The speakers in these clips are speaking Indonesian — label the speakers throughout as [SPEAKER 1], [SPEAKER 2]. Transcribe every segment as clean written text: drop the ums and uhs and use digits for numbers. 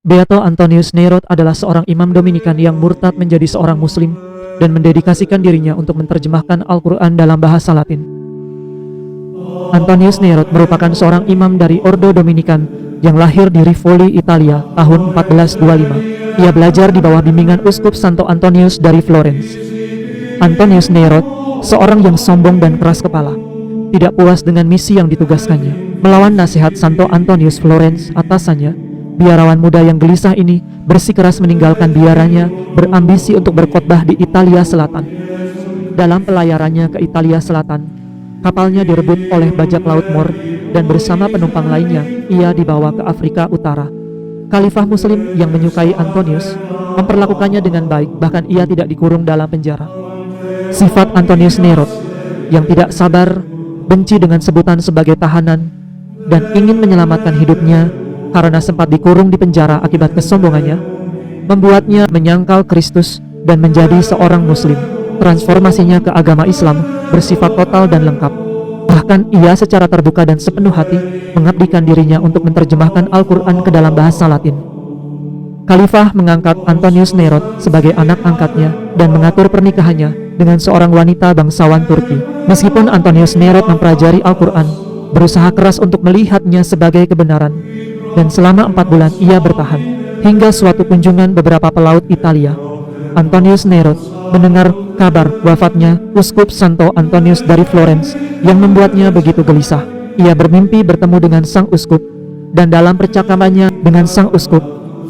[SPEAKER 1] Beato Antonius Neirot adalah seorang imam Dominikan yang murtad menjadi seorang muslim dan mendedikasikan dirinya untuk menerjemahkan Al-Quran dalam bahasa Latin. Antonius Neirot merupakan seorang imam dari Ordo Dominikan yang lahir di Rivoli, Italia tahun 1425. Ia belajar di bawah bimbingan Uskup Santo Antonius dari Florence. Antonius Neirot, seorang yang sombong dan keras kepala, tidak puas dengan misi yang ditugaskannya. Melawan nasihat Santo Antonius Florence atasannya, biarawan muda yang gelisah ini bersikeras meninggalkan biaranya, berambisi untuk berkhotbah di Italia Selatan. Dalam pelayarannya ke Italia Selatan, kapalnya direbut oleh bajak laut Moor dan bersama penumpang lainnya ia dibawa ke Afrika Utara. Khalifah Muslim yang menyukai Antonius memperlakukannya dengan baik, bahkan ia tidak dikurung dalam penjara. Sifat Antonius Neirot yang tidak sabar, benci dengan sebutan sebagai tahanan, dan ingin menyelamatkan hidupnya karena sempat dikurung di penjara akibat kesombongannya, membuatnya menyangkal Kristus dan menjadi seorang Muslim. Transformasinya ke agama Islam bersifat total dan lengkap. Bahkan ia secara terbuka dan sepenuh hati mengabdikan dirinya untuk menerjemahkan Al-Quran ke dalam bahasa Latin. Khalifah mengangkat Antonius Neirot sebagai anak angkatnya dan mengatur pernikahannya dengan seorang wanita bangsawan Turki. Meskipun Antonius Neirot mempelajari Al-Quran, berusaha keras untuk melihatnya sebagai kebenaran, dan selama 4 bulan ia bertahan. Hingga suatu kunjungan beberapa pelaut Italia, Antonius Neirot mendengar kabar wafatnya Uskup Santo Antonius dari Florence yang membuatnya begitu gelisah. Ia bermimpi bertemu dengan sang uskup, dan dalam percakapannya dengan sang uskup,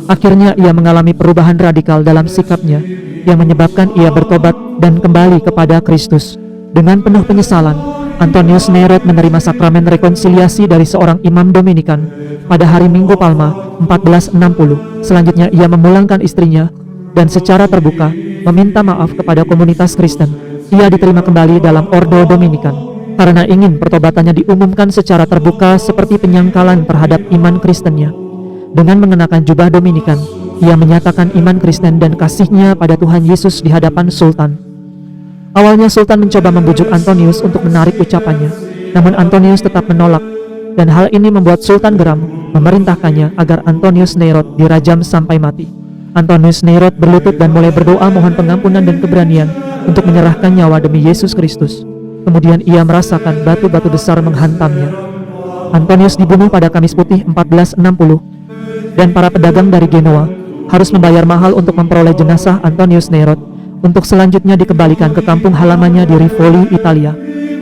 [SPEAKER 1] akhirnya ia mengalami perubahan radikal dalam sikapnya yang menyebabkan ia bertobat dan kembali kepada Kristus. Dengan penuh penyesalan, Antonius Neirot menerima sakramen rekonsiliasi dari seorang imam Dominikan pada hari Minggu Palma 1460. Selanjutnya ia memulangkan istrinya dan secara terbuka meminta maaf kepada komunitas Kristen. Ia diterima kembali dalam Ordo Dominikan karena ingin pertobatannya diumumkan secara terbuka seperti penyangkalan terhadap iman Kristennya. Dengan mengenakan jubah Dominikan, ia menyatakan iman Kristen dan kasihnya pada Tuhan Yesus di hadapan Sultan. Awalnya Sultan mencoba membujuk Antonius untuk menarik ucapannya, namun Antonius tetap menolak, dan hal ini membuat Sultan geram, memerintahkannya agar Antonius Neirot dirajam sampai mati. Antonius Neirot berlutut dan mulai berdoa mohon pengampunan dan keberanian untuk menyerahkan nyawa demi Yesus Kristus. Kemudian ia merasakan batu-batu besar menghantamnya. Antonius dibunuh pada Kamis Putih 1460, dan para pedagang dari Genoa harus membayar mahal untuk memperoleh jenazah Antonius Neirot untuk selanjutnya dikembalikan ke kampung halamannya di Rivoli, Italia,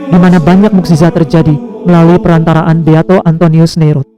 [SPEAKER 1] di mana banyak mukjizat terjadi melalui perantaraan Beato Antonius Neirot.